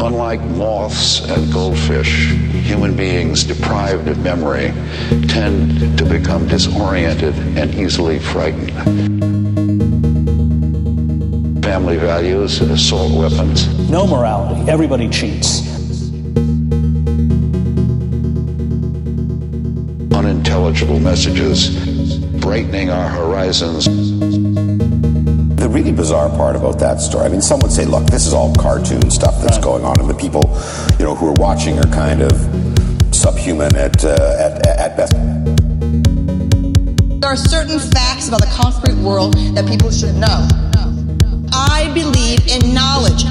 Unlike moths and goldfish, human beings deprived of memory tend to become disoriented and easily frightened. Family values, assault weapons. No morality. Everybody cheats. Unintelligible messages, brightening our horizons. The really bizarre part about that story, I mean, some would say, look, this is all cartoon stuff that's going on, and the people, you know, who are watching are kind of subhuman at best. There are certain facts about the concrete world that people should know. I believe in knowledge.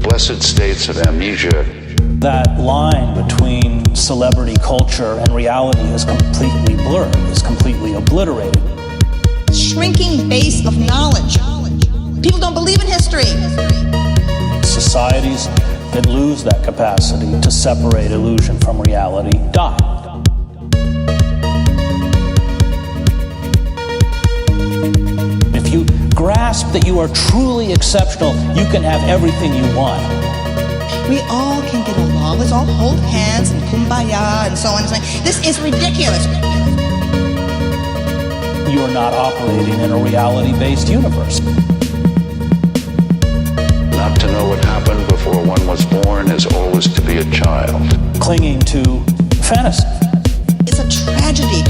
Blessed states of amnesia. That line between celebrity culture and reality is completely blurred, is completely obliterated. Shrinking base of knowledge. People don't believe in history. Societies that lose that capacity to separate illusion from reality die. If you grasp that you are truly exceptional, you can have everything you want. We all can get along. Let's all hold hands and kumbaya and so on and so on. This is ridiculous. You are not operating in a reality-based universe. Not to know what happened before one was born is always to be a child. Clinging to fantasy. It's a tragedy.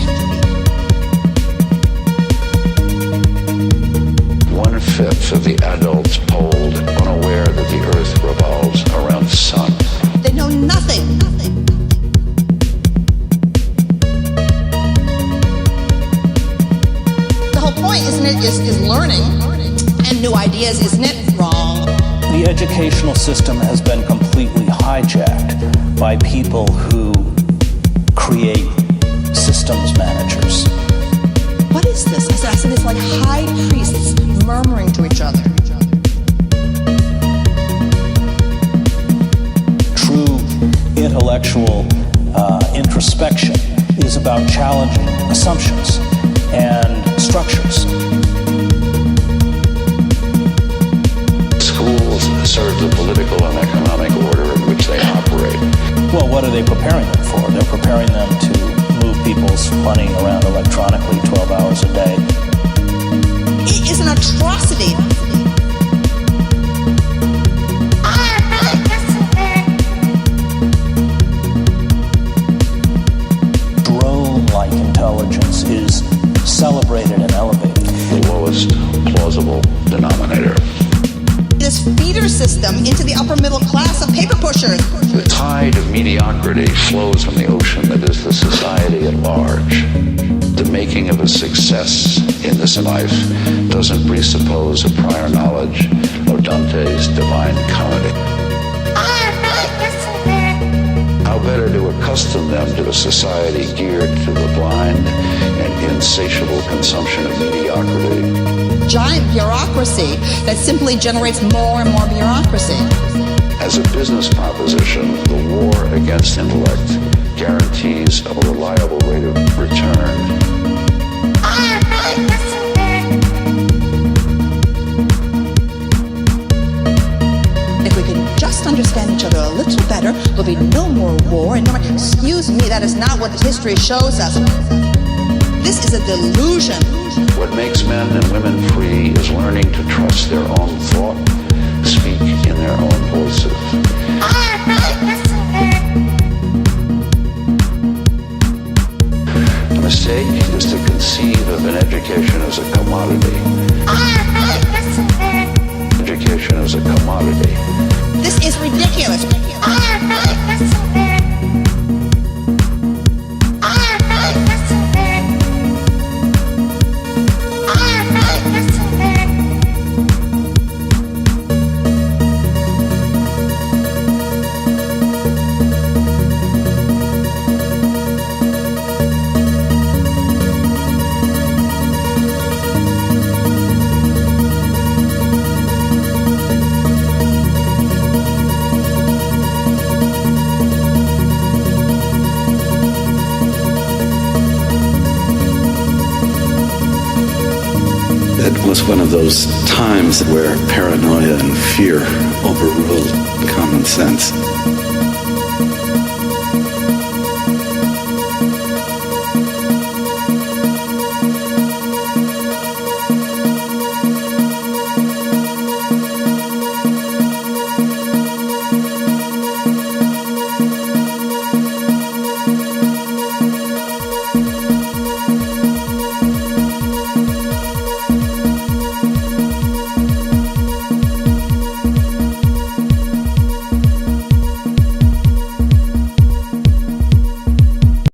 1/5 of the adults polled unaware that the earth revolves around the sun. They know nothing. The whole point, isn't it, is learning and new ideas, isn't it? Wrong. The educational system has been completely hijacked by people who create systems managers. What is this? I said it's like high priests murmuring to each other. True intellectual introspection is about challenging assumptions and structures. Schools serve the political and economic order in which they operate. Well, what are they preparing them for? They're preparing them to move people's money around electronically 12 hours a day. It is an atrocity. Drone-like intelligence is celebrated and elevated. The lowest plausible denominator. This feeder system into the upper middle class of paper pushers. The tide of mediocrity flows from the ocean that is the society at large. The making of a success in this life doesn't presuppose a prior knowledge of Dante's Divine Comedy. How better to accustom them to a society geared to the blind and insatiable consumption of mediocrity. Giant bureaucracy that simply generates more and more bureaucracy. As a business proposition, the war against intellect guarantees a reliable rate of return. If we can just understand each other a little better, there'll be no more war and no more... Excuse me, that is not what history shows us. This is a delusion. What makes men and women free is learning to trust their own thought, speak in their own voices. The mistake is to conceive of an education as a commodity. Education as a commodity. This is ridiculous. one of those times where paranoia and fear overruled common sense.